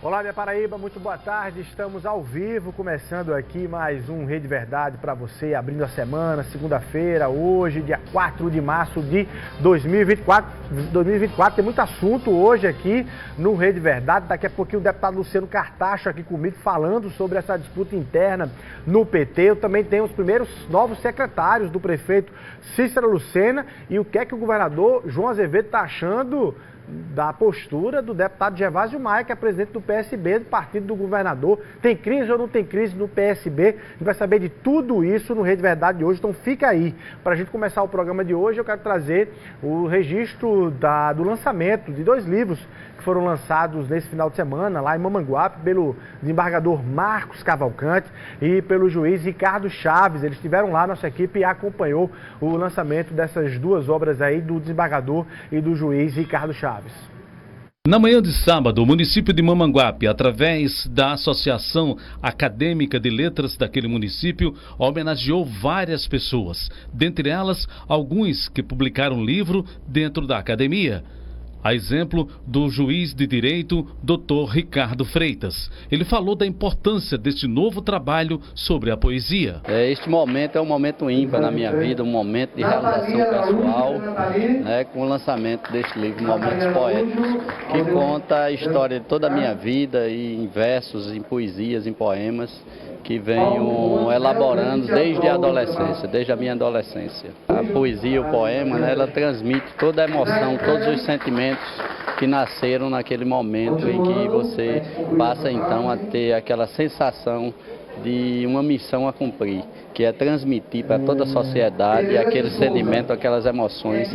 Olá, minha Paraíba, muito boa tarde. Estamos ao vivo, começando aqui mais um Rede Verdade para você, abrindo a semana, segunda-feira, hoje, dia 4 de março de 2024. 2024 tem muito assunto hoje aqui no Rede Verdade. Daqui a pouquinho o deputado Luciano Cartacho aqui comigo falando sobre essa disputa interna no PT. Eu também tenho os primeiros novos secretários do prefeito Cícero Lucena e o que é que o governador João Azevedo está achando da postura do deputado Gervásio Maia, que é presidente do PSB, do partido do governador. Tem crise ou não tem crise no PSB? A gente vai saber de tudo isso no Rede Verdade de hoje, então fica aí. Para a gente começar o programa de hoje, eu quero trazer o registro do lançamento de 2 livros que foram lançados nesse final de semana, lá em Mamanguape, pelo desembargador Marcos Cavalcante e pelo juiz Ricardo Chaves. Eles estiveram lá, nossa equipe acompanhou o lançamento dessas 2 obras aí do desembargador e do juiz Ricardo Chaves. Na manhã de sábado, o município de Mamanguape, através da Associação Acadêmica de Letras daquele município, homenageou várias pessoas, dentre elas alguns que publicaram livro dentro da academia. A exemplo do juiz de direito, Dr. Ricardo Freitas. Ele falou da importância deste novo trabalho sobre a poesia. Este momento é um momento ímpar na minha vida, um momento de realização pessoal, com o lançamento deste livro, Momentos Poéticos, que conta a história de toda a minha vida, em versos, em poesias, em poemas, que venho elaborando desde a adolescência, desde a minha adolescência. A poesia, o poema, ela transmite toda a emoção, todos os sentimentos que nasceram naquele momento em que você passa então a ter aquela sensação de uma missão a cumprir, que é transmitir para toda a sociedade aquele sentimento, aquelas emoções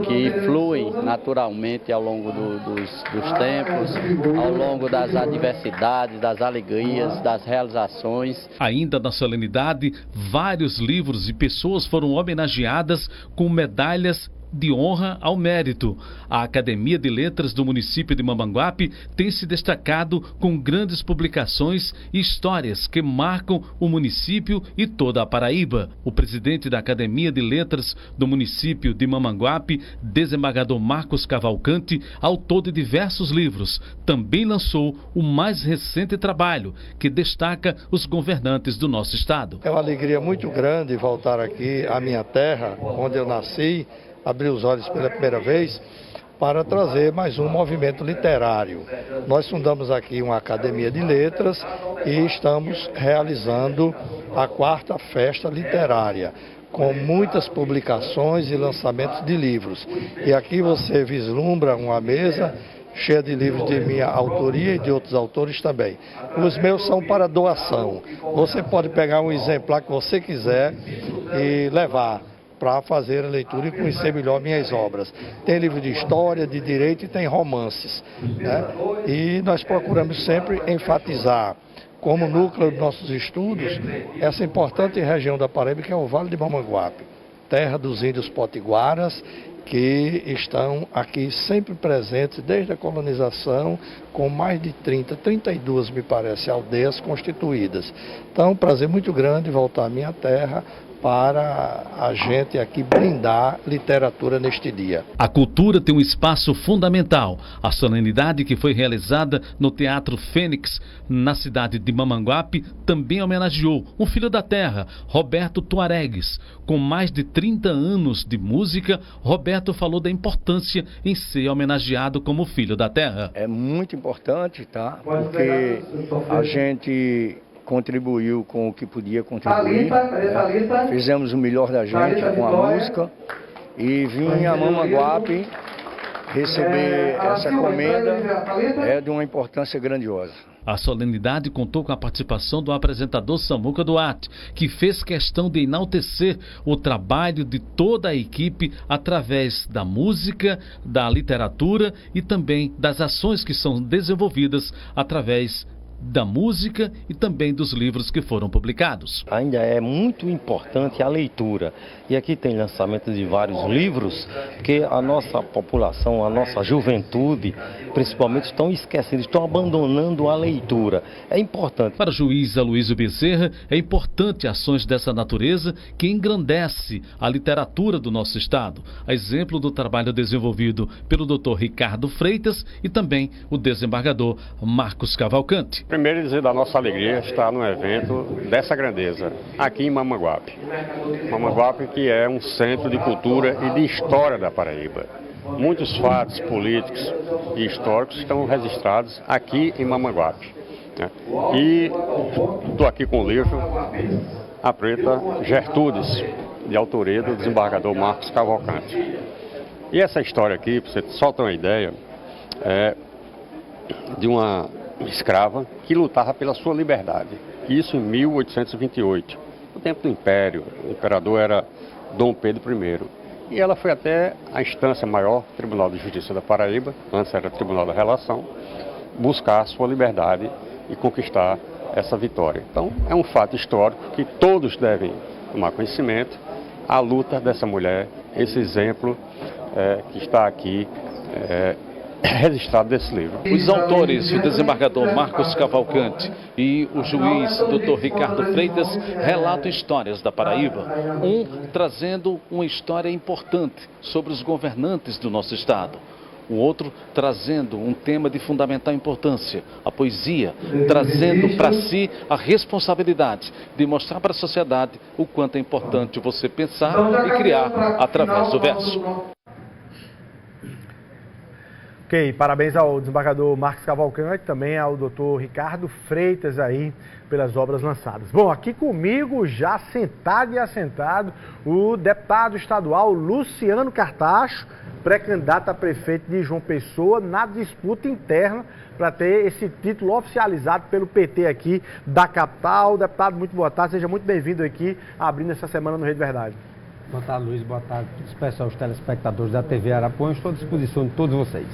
que fluem naturalmente ao longo dos tempos, ao longo das adversidades, das alegrias, das realizações. Ainda na solenidade, vários livros e pessoas foram homenageadas com medalhas de honra ao mérito. A Academia de Letras do município de Mamanguape tem se destacado com grandes publicações e histórias que marcam o município e toda a Paraíba. O presidente da Academia de Letras do município de Mamanguape, desembargador Marcos Cavalcante, autor de diversos livros, também lançou o mais recente trabalho que destaca os governantes do nosso estado. É uma alegria muito grande voltar aqui à minha terra, onde eu nasci, abrir os olhos pela primeira vez, para trazer mais um movimento literário. Nós fundamos aqui uma Academia de Letras e estamos realizando a 4ª Festa Literária, com muitas publicações e lançamentos de livros. E aqui você vislumbra uma mesa cheia de livros de minha autoria e de outros autores também. Os meus são para doação. Você pode pegar um exemplar que você quiser e levar para fazer a leitura e conhecer melhor minhas obras. Tem livro de história, de direito e tem romances. E nós procuramos sempre enfatizar, como núcleo dos nossos estudos, essa importante região da Paraíba, que é o Vale de Mamanguape, terra dos índios potiguaras, que estão aqui sempre presentes desde a colonização, com mais de 32, me parece, aldeias constituídas. Então, um prazer muito grande voltar à minha terra, para a gente aqui brindar literatura neste dia. A cultura tem um espaço fundamental. A solenidade que foi realizada no Teatro Fênix, na cidade de Mamanguape, também homenageou um filho da terra, Roberto Tuaregues. Com mais de 30 anos de música, Roberto falou da importância em ser homenageado como filho da terra. É muito importante, tá? Porque a gente contribuiu com o que podia contribuir, fizemos o melhor da gente com a música e vim a Mamanguape receber essa comenda é de uma importância grandiosa. A solenidade contou com a participação do apresentador Samuca Duarte, que fez questão de enaltecer o trabalho de toda a equipe através da música, da literatura e também das ações que são desenvolvidas através da música e também dos livros que foram publicados. Ainda é muito importante a leitura. E aqui tem lançamento de vários livros, porque a nossa população, a nossa juventude, principalmente, estão esquecendo, estão abandonando a leitura. É importante. Para o juiz Aloysio Bezerra, é importante ações dessa natureza que engrandece a literatura do nosso estado. A exemplo do trabalho desenvolvido pelo Dr. Ricardo Freitas e também o desembargador Marcos Cavalcante. Primeiro dizer da nossa alegria estar num evento dessa grandeza, aqui em Mamanguape. Mamanguape que é um centro de cultura e de história da Paraíba. Muitos fatos políticos e históricos estão registrados aqui em Mamanguape. E estou aqui com o livro A Preta Gertrudes, de autoria do desembargador Marcos Cavalcante. E essa história aqui, para você só ter uma ideia, é de uma escrava que lutava pela sua liberdade. Isso em 1828, no tempo do Império. O imperador era Dom Pedro I. E ela foi até a instância maior, Tribunal de Justiça da Paraíba, antes era Tribunal da Relação, buscar a sua liberdade e conquistar essa vitória. Então, é um fato histórico que todos devem tomar conhecimento, a luta dessa mulher, esse exemplo que está aqui registrado desse livro. Os autores, o desembargador Marcos Cavalcante e o juiz Dr. Ricardo Freitas, relatam histórias da Paraíba, um trazendo uma história importante sobre os governantes do nosso estado, o outro trazendo um tema de fundamental importância, a poesia, trazendo para si a responsabilidade de mostrar para a sociedade o quanto é importante você pensar e criar através do verso. Ok, parabéns ao desembargador Marcos Cavalcante, também ao doutor Ricardo Freitas aí pelas obras lançadas. Bom, aqui comigo, já sentado e assentado, o deputado estadual Luciano Cartacho, pré-candidato a prefeito de João Pessoa, na disputa interna para ter esse título oficializado pelo PT aqui da capital. Deputado, muito boa tarde, seja muito bem-vindo aqui, abrindo essa semana no Rede Verdade. Boa tarde, Luiz. Boa tarde, especial aos telespectadores da TV Arapuã. Estou à disposição de todos vocês.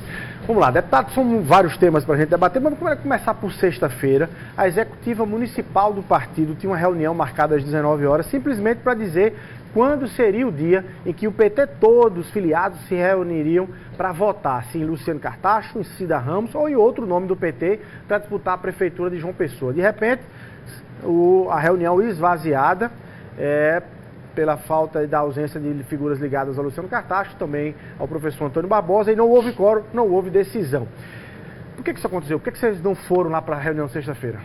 Vamos lá, deputado, são vários temas para a gente debater, mas vamos começar por sexta-feira. A executiva municipal do partido tinha uma reunião marcada às 19 horas, simplesmente para dizer quando seria o dia em que o PT todos, os filiados, se reuniriam para votar, se em Luciano Cartacho, em Cida Ramos ou em outro nome do PT, para disputar a prefeitura de João Pessoa. De repente, a reunião esvaziada, pela falta da ausência de figuras ligadas ao Luciano Cartacho, também ao professor Antônio Barbosa, e não houve quórum, não houve decisão. Por que isso aconteceu? Por que vocês não foram lá para a reunião sexta-feira?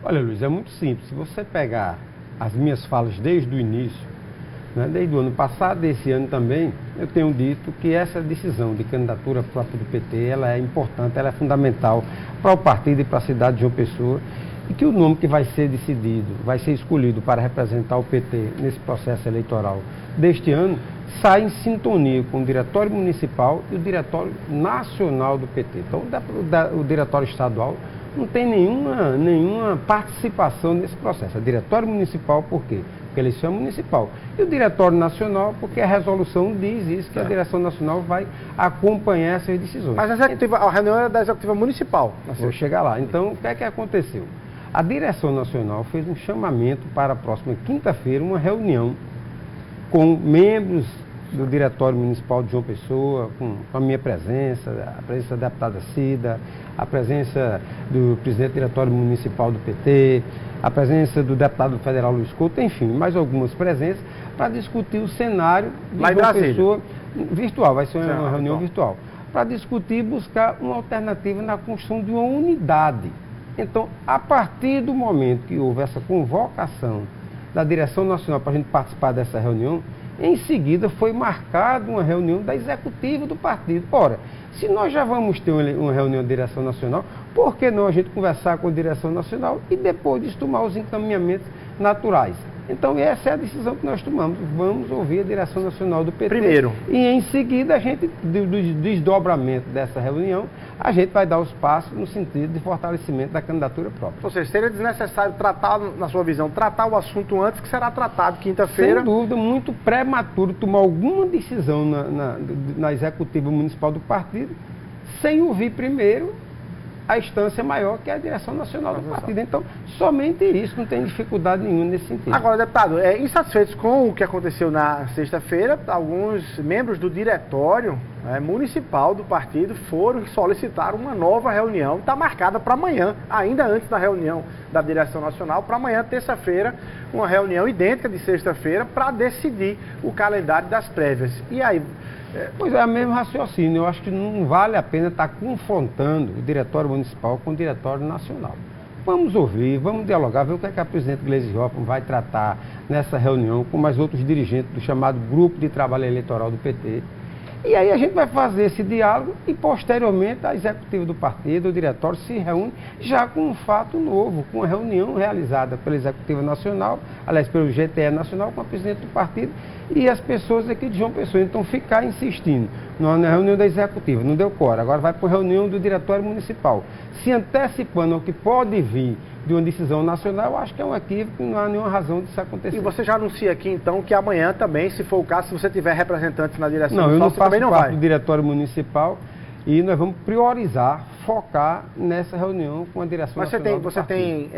Olha, Luiz, é muito simples. Se você pegar as minhas falas desde o início, desde o ano passado, desse ano também, eu tenho dito que essa decisão de candidatura própria do PT, ela é importante, ela é fundamental para o partido e para a cidade de João Pessoa, e que o nome que vai ser decidido, vai ser escolhido para representar o PT nesse processo eleitoral deste ano, sai em sintonia com o Diretório Municipal e o Diretório Nacional do PT. Então, o Diretório Estadual não tem nenhuma participação nesse processo. O Diretório Municipal, por quê? Porque a eleição é municipal. E o Diretório Nacional, porque a resolução diz isso, que a Direção Nacional vai acompanhar essas decisões. Mas a reunião era da Executiva Municipal. Vou chegar lá. Então, o que é que aconteceu? A Direção Nacional fez um chamamento para a próxima quinta-feira, uma reunião com membros do Diretório Municipal de João Pessoa, com a minha presença, a presença da deputada Cida, a presença do presidente do Diretório Municipal do PT, a presença do deputado federal Luiz Couto, enfim, mais algumas presenças, para discutir o cenário de João Pessoa virtual, vai ser uma reunião virtual, para discutir e buscar uma alternativa na construção de uma unidade. Então, a partir do momento que houve essa convocação da Direção Nacional para a gente participar dessa reunião, em seguida foi marcada uma reunião da executiva do partido. Ora, se nós já vamos ter uma reunião da Direção Nacional, por que não a gente conversar com a Direção Nacional e depois disso tomar os encaminhamentos naturais? Então, essa é a decisão que nós tomamos. Vamos ouvir a Direção Nacional do PT. Primeiro. E, em seguida, a gente, do desdobramento dessa reunião, a gente vai dar os passos no sentido de fortalecimento da candidatura própria. Ou seja, seria desnecessário tratar, na sua visão, tratar o assunto antes, que será tratado quinta-feira? Sem dúvida, muito prematuro tomar alguma decisão na executiva municipal do partido, sem ouvir primeiro a instância maior, que é a direção nacional do partido. Então, somente isso, não tem dificuldade nenhuma nesse sentido. Agora, deputado, insatisfeitos com o que aconteceu na sexta-feira, alguns membros do diretório municipal do partido foram solicitar uma nova reunião, está marcada para amanhã, ainda antes da reunião da direção nacional, para amanhã, terça-feira, uma reunião idêntica de sexta-feira, para decidir o calendário das prévias. E aí... Pois é, o mesmo raciocínio. Eu acho que não vale a pena estar confrontando o diretório municipal com o diretório nacional. Vamos ouvir, vamos dialogar, ver o que é que a presidente Gleisi Hoffmann vai tratar nessa reunião com mais outros dirigentes do chamado Grupo de Trabalho Eleitoral do PT. E aí a gente vai fazer esse diálogo e, posteriormente, a executiva do partido, o diretório, se reúne já com um fato novo, com uma reunião realizada pela Executiva Nacional, aliás, pelo GTE Nacional, com a presidente do partido e as pessoas aqui de João Pessoa. Então, ficar insistindo na reunião da Executiva, não deu cor, agora vai para a reunião do Diretório Municipal, se antecipando ao que pode vir de uma decisão nacional, eu acho que é um equívoco e não há nenhuma razão disso acontecer. E você já anuncia aqui, então, que amanhã também, se for o caso, se você tiver representantes na direção não, eu não você também não faço vai. parte do Diretório Municipal e nós vamos priorizar, focar nessa reunião com a direção nacional. Mas você tem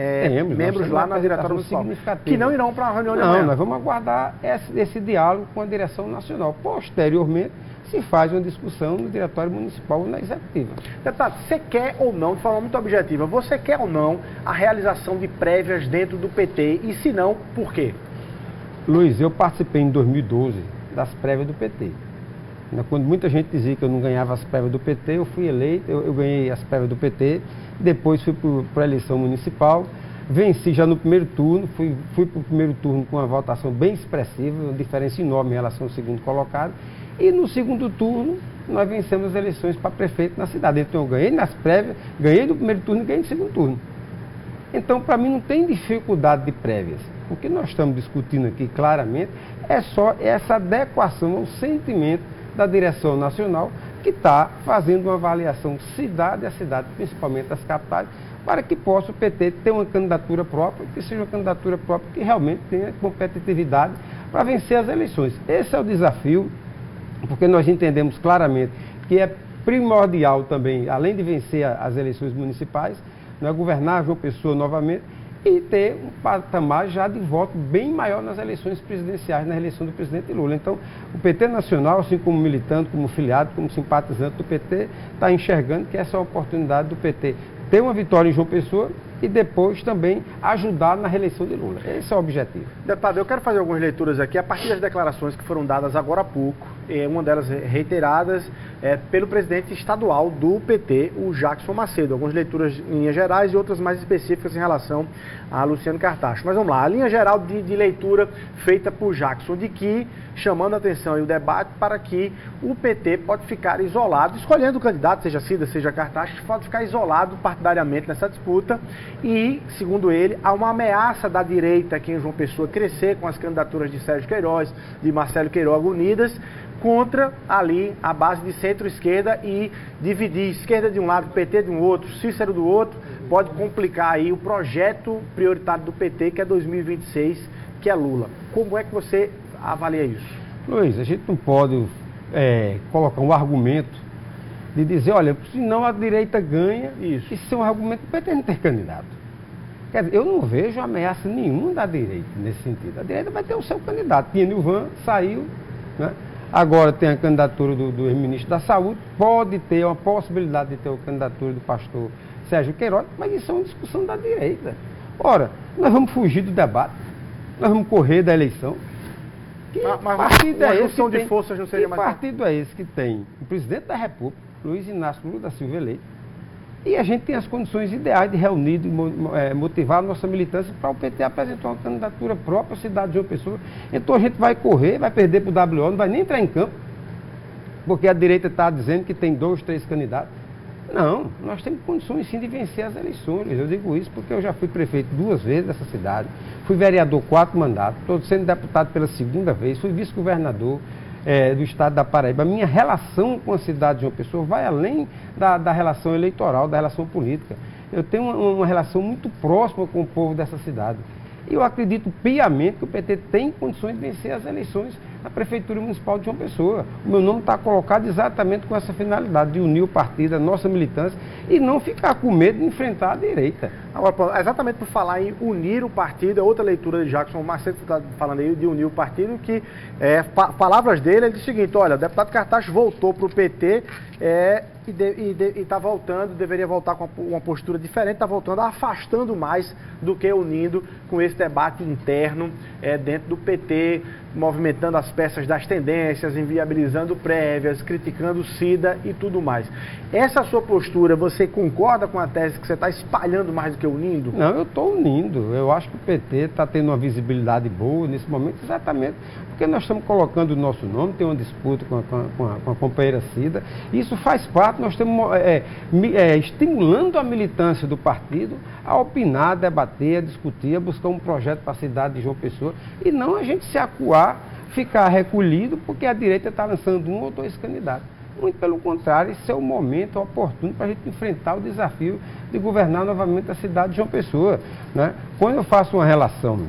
membros lá na Diretório Municipal que não irão para a reunião de amanhã? Não, nós vamos aguardar esse diálogo com a direção nacional. Posteriormente, se faz uma discussão no Diretório Municipal ou na Executiva. Deputado, você quer ou não, de forma muito objetiva, você quer ou não a realização de prévias dentro do PT? E se não, por quê? Luiz, eu participei em 2012 das prévias do PT. Quando muita gente dizia que eu não ganhava as prévias do PT, eu fui eleito, eu ganhei as prévias do PT, depois fui para a eleição municipal, venci já no primeiro turno, fui para o primeiro turno com uma votação bem expressiva, uma diferença enorme em relação ao segundo colocado, e no segundo turno nós vencemos as eleições para prefeito na cidade. Então eu ganhei nas prévias, ganhei do primeiro turno e ganhei do segundo turno. Então, para mim, não tem dificuldade de prévias. O que nós estamos discutindo aqui claramente é só essa adequação ao sentimento da direção nacional, que está fazendo uma avaliação cidade a cidade, principalmente as capitais, para que possa o PT ter uma candidatura própria, que seja uma candidatura própria que realmente tenha competitividade para vencer as eleições. Esse é o desafio, porque nós entendemos claramente que é primordial também, além de vencer as eleições municipais, governar João Pessoa novamente e ter um patamar já de voto bem maior nas eleições presidenciais, na eleição do presidente Lula. Então, o PT nacional, assim como militante, como filiado, como simpatizante do PT, está enxergando que essa é a oportunidade do PT ter uma vitória em João Pessoa e depois também ajudar na reeleição de Lula. Esse é o objetivo. Deputado, eu quero fazer algumas leituras aqui a partir das declarações que foram dadas agora há pouco, uma delas reiteradas pelo presidente estadual do PT, o Jackson Macedo. Algumas leituras em linhas gerais e outras mais específicas em relação a Luciano Cartacho. Mas vamos lá, a linha geral de leitura feita por Jackson, de que, chamando a atenção e o debate para que o PT pode ficar isolado, escolhendo o candidato, seja Cida, seja Cartacho, pode ficar isolado partidariamente nessa disputa e, segundo ele, há uma ameaça da direita aqui em João Pessoa crescer com as candidaturas de Sérgio Queiroz, de Marcelo Queiroga unidas, contra ali a base de centro-esquerda e dividir esquerda de um lado, PT de um outro, Cícero do outro, pode complicar aí o projeto prioritário do PT, que é 2026, que é Lula. Como é que você avalia isso? Luiz, a gente não pode colocar um argumento de dizer, olha, senão a direita ganha, isso é um argumento do PT não ter candidato. Quer dizer, eu não vejo ameaça nenhuma da direita nesse sentido. A direita vai ter o seu candidato. Tinha Nilvan, saiu, né? Agora tem a candidatura do ex-ministro da Saúde, pode ter uma possibilidade de ter a candidatura do pastor Sérgio Queiroga, mas isso é uma discussão da direita. Ora, nós vamos fugir do debate, nós vamos correr da eleição. Mas partido é esse que de forças não seria mais... partido é esse que tem o presidente da República, Luiz Inácio Lula da Silva eleito, e a gente tem as condições ideais de reunir, de motivar a nossa militância para o PT apresentar uma candidatura própria à cidade de João Pessoa. Então a gente vai correr, vai perder para o WO, não vai nem entrar em campo, porque a direita está dizendo que tem 2, 3 candidatos. Não, nós temos condições sim de vencer as eleições. Eu digo isso porque eu já fui prefeito 2 vezes dessa cidade, fui vereador 4 mandatos, estou sendo deputado pela 2ª vez, fui vice-governador do estado da Paraíba. A minha relação com a cidade de João Pessoa vai além da relação eleitoral, da relação política. Eu tenho uma relação muito próxima com o povo dessa cidade. E eu acredito piamente que o PT tem condições de vencer as eleições na Prefeitura Municipal de João Pessoa. O meu nome está colocado exatamente com essa finalidade, de unir o partido, a nossa militância, e não ficar com medo de enfrentar a direita. Agora, exatamente por falar em unir o partido, é outra leitura de Jackson Macedo, que está falando aí de unir o partido, que palavras dele, ele diz o seguinte: olha, o deputado Cartacho voltou para o PT e está voltando, deveria voltar com uma postura diferente, está voltando afastando mais do que unindo, com esse debate interno dentro do PT, movimentando as peças das tendências, inviabilizando prévias, criticando o Cida e tudo mais. Essa sua postura, você concorda com a tese que você está espalhando mais do que unindo? Não, eu estou unindo. Eu acho que o PT está tendo uma visibilidade boa nesse momento, exatamente porque nós estamos colocando o nosso nome, tem uma disputa com a companheira Cida. Isso faz parte, nós estamos estimulando a militância do partido a opinar, a debater, a discutir, a buscar um projeto para a cidade de João Pessoa, e não a gente se acuar, ficar recolhido porque a direita está lançando um ou dois candidatos. Muito pelo contrário, esse é o momento oportuno para a gente enfrentar o desafio de governar novamente a cidade de João Pessoa, né? Quando eu faço uma relação,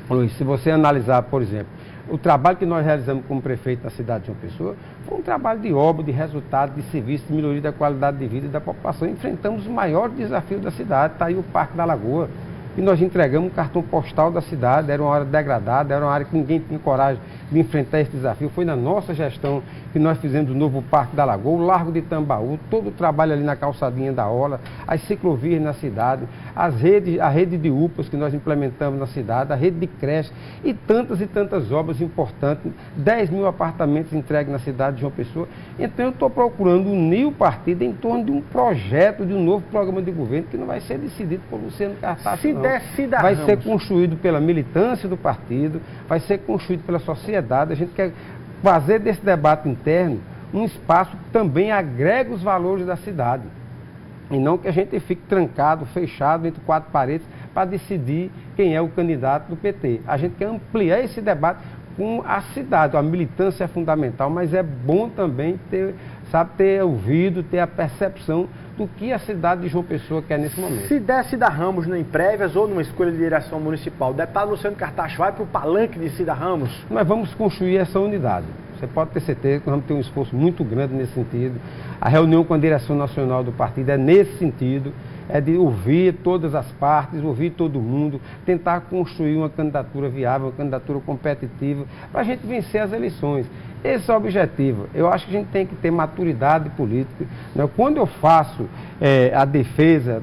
Luiz, se você analisar, por exemplo, o trabalho que nós realizamos como prefeito da cidade de João Pessoa foi um trabalho de obra, de resultado, de serviço, de melhoria da qualidade de vida da população. Enfrentamos o maior desafio da cidade, está aí o Parque da Lagoa. E nós entregamos um cartão postal da cidade, era uma área degradada, era uma área que ninguém tinha coragem de enfrentar esse desafio. Foi na nossa gestão que nós fizemos o novo Parque da Lagoa, o Largo de Tambaú, todo o trabalho ali na calçadinha da Orla, as ciclovias na cidade, a rede de UPAs que nós implementamos na cidade, a rede de creche e tantas obras importantes, 10 mil apartamentos entregues na cidade de João Pessoa. Então eu estou procurando unir o partido em torno de um projeto, de um novo programa de governo que não vai ser decidido por Luciano Cartacho. Vai ser construído pela militância do partido, vai ser construído pela sociedade. A gente quer fazer desse debate interno um espaço que também agrega os valores da cidade. E não que a gente fique trancado, fechado entre quatro paredes para decidir quem é o candidato do PT. A gente quer ampliar esse debate com a cidade. A militância é fundamental, mas é bom também ter ouvido, ter a percepção do que a cidade de João Pessoa quer nesse momento. Se der Cida Ramos em prévias ou numa escolha de direção municipal, o deputado Luciano Cartacho vai para o palanque de Cida Ramos? Nós vamos construir essa unidade. Você pode ter certeza que nós vamos ter um esforço muito grande nesse sentido. A reunião com a direção nacional do partido é nesse sentido, é de ouvir todas as partes, ouvir todo mundo, tentar construir uma candidatura viável, uma candidatura competitiva, para a gente vencer as eleições. Esse é o objetivo. Eu acho que a gente tem que ter maturidade política, né? Quando eu faço a defesa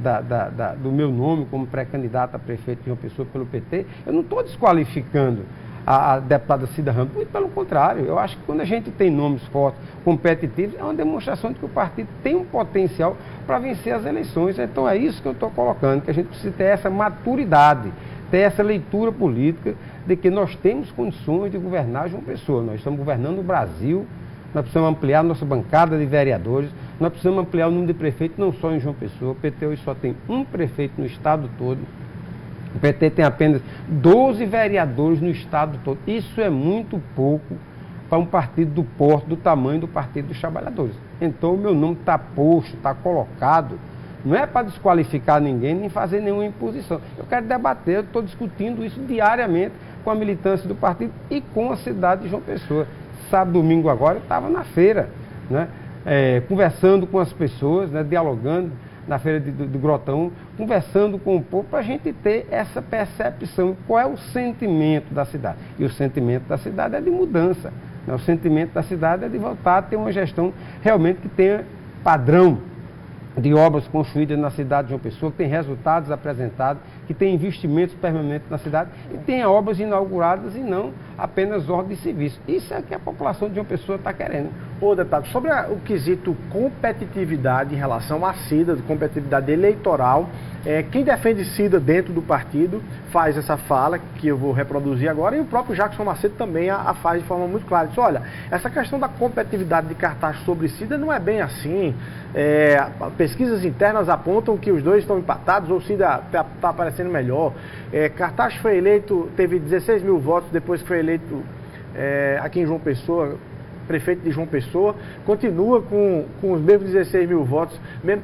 do meu nome como pré-candidato a prefeito de João Pessoa pelo PT, eu não estou desqualificando a deputada Cida Ramos, muito pelo contrário. Eu acho que quando a gente tem nomes fortes, competitivos, é uma demonstração de que o partido tem um potencial para vencer as eleições. Então é isso que eu estou colocando, que a gente precisa ter essa maturidade, ter essa leitura política de que nós temos condições de governar João Pessoa. Nós estamos governando o Brasil, nós precisamos ampliar a nossa bancada de vereadores, nós precisamos ampliar o número de prefeitos, não só em João Pessoa. O PT hoje só tem um prefeito no estado todo. O PT tem apenas 12 vereadores no estado todo. Isso é muito pouco para um partido do porte, do tamanho do Partido dos Trabalhadores. Então o meu nome está posto, está colocado. Não é para desqualificar ninguém, nem fazer nenhuma imposição. Eu quero debater, eu estou discutindo isso diariamente com a militância do partido e com a cidade de João Pessoa. Sábado, domingo agora, eu estava na feira, né? Conversando com as pessoas, né? Dialogando na feira do Grotão, conversando com o povo para a gente ter essa percepção, qual é o sentimento da cidade. E o sentimento da cidade é de mudança, né? O sentimento da cidade é de voltar a ter uma gestão realmente que tenha padrão de obras construídas na cidade de João Pessoa, que tem resultados apresentados, que tem investimentos permanentes na cidade e tenha obras inauguradas e não apenas ordem de serviço. Isso é o que a população de João Pessoa está querendo. Ô, deputado, sobre o quesito competitividade em relação à Cida, competitividade eleitoral, quem defende Cida dentro do partido faz essa fala, que eu vou reproduzir agora, e o próprio Jackson Macedo também a faz de forma muito clara. Diz, olha, essa questão da competitividade de Cartacho sobre Cida não é bem assim. Pesquisas internas apontam que os dois estão empatados, ou Cida está aparecendo melhor. Cartacho foi eleito, teve 16 mil votos depois que foi eleito aqui em João Pessoa, prefeito de João Pessoa, continua com os mesmos 16 mil votos, mesmo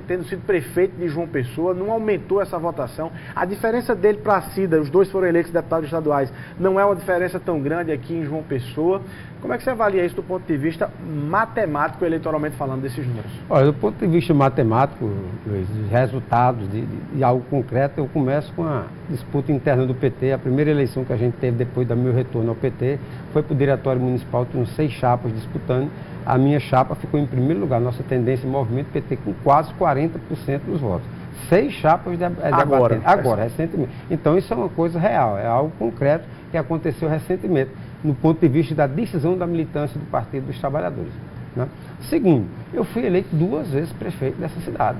tendo sido prefeito de João Pessoa, não aumentou essa votação. A diferença dele para a Cida, os dois foram eleitos deputados estaduais, não é uma diferença tão grande aqui em João Pessoa. Como é que você avalia isso do ponto de vista matemático, eleitoralmente falando, desses números? Olha, do ponto de vista matemático, Luiz, os resultados de algo concreto, eu começo com a disputa interna do PT. A primeira eleição que a gente teve depois do meu retorno ao PT foi para o Diretório Municipal, tinham 6 chapas disputando. A minha chapa ficou em primeiro lugar, nossa tendência em movimento PT com quase 40% dos votos. 6 chapas debatendo. Agora, recentemente. Então isso é uma coisa real, é algo concreto que aconteceu recentemente, no ponto de vista da decisão da militância do Partido dos Trabalhadores. Né? Segundo, eu fui eleito 2 vezes prefeito dessa cidade.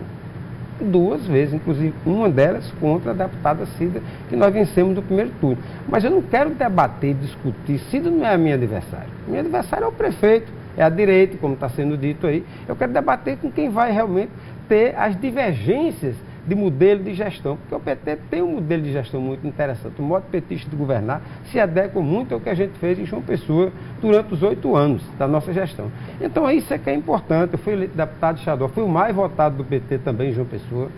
2 vezes, inclusive uma delas contra a deputada Cida, que nós vencemos no primeiro turno. Mas eu não quero debater, discutir. Cida não é a minha adversária. Minha adversária é o prefeito, é a direita, como está sendo dito aí. Eu quero debater com quem vai realmente ter as divergências de modelo de gestão, porque o PT tem um modelo de gestão muito interessante. O modo petista de governar se adequa muito ao que a gente fez em João Pessoa durante os 8 anos da nossa gestão. Então isso é que é importante. Eu fui eleito deputado estadual, fui o mais votado do PT também em João Pessoa,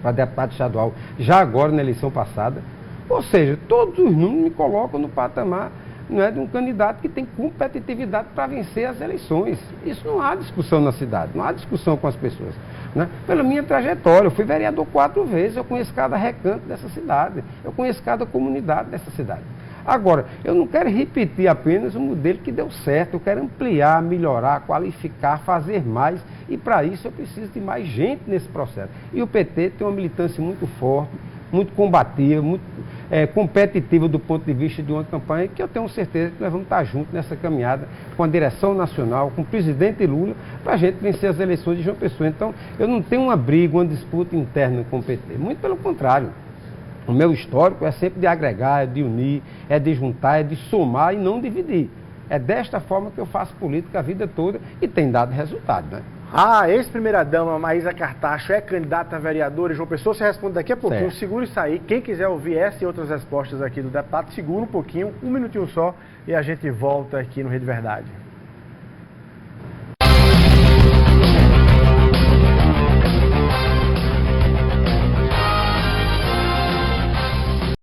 para deputado estadual, já agora na eleição passada. Ou seja, todos os números me colocam no patamar, não é, de um candidato que tem competitividade para vencer as eleições. Isso não há discussão na cidade, não há discussão com as pessoas. Né? Pela minha trajetória, eu fui vereador 4 vezes, eu conheço cada recanto dessa cidade, eu conheço cada comunidade dessa cidade. Agora, eu não quero repetir apenas um modelo que deu certo, eu quero ampliar, melhorar, qualificar, fazer mais, e para isso eu preciso de mais gente nesse processo. E o PT tem uma militância muito forte, muito combativa, muito competitiva do ponto de vista de uma campanha que eu tenho certeza que nós vamos estar juntos nessa caminhada com a direção nacional, com o presidente Lula, para a gente vencer as eleições de João Pessoa. Então, eu não tenho uma briga, uma disputa interna com o PT, muito pelo contrário. O meu histórico é sempre de agregar, é de unir, é de juntar, é de somar e não dividir. É desta forma que eu faço política a vida toda e tem dado resultado, né? A ex-primeira-dama Maísa Cartacho é candidata a vereadora em João Pessoa. Você responde daqui a pouquinho. Certo. Segura isso aí. Quem quiser ouvir essa e outras respostas aqui do deputado, segura um pouquinho, 1 minutinho só, e a gente volta aqui no Rede Verdade.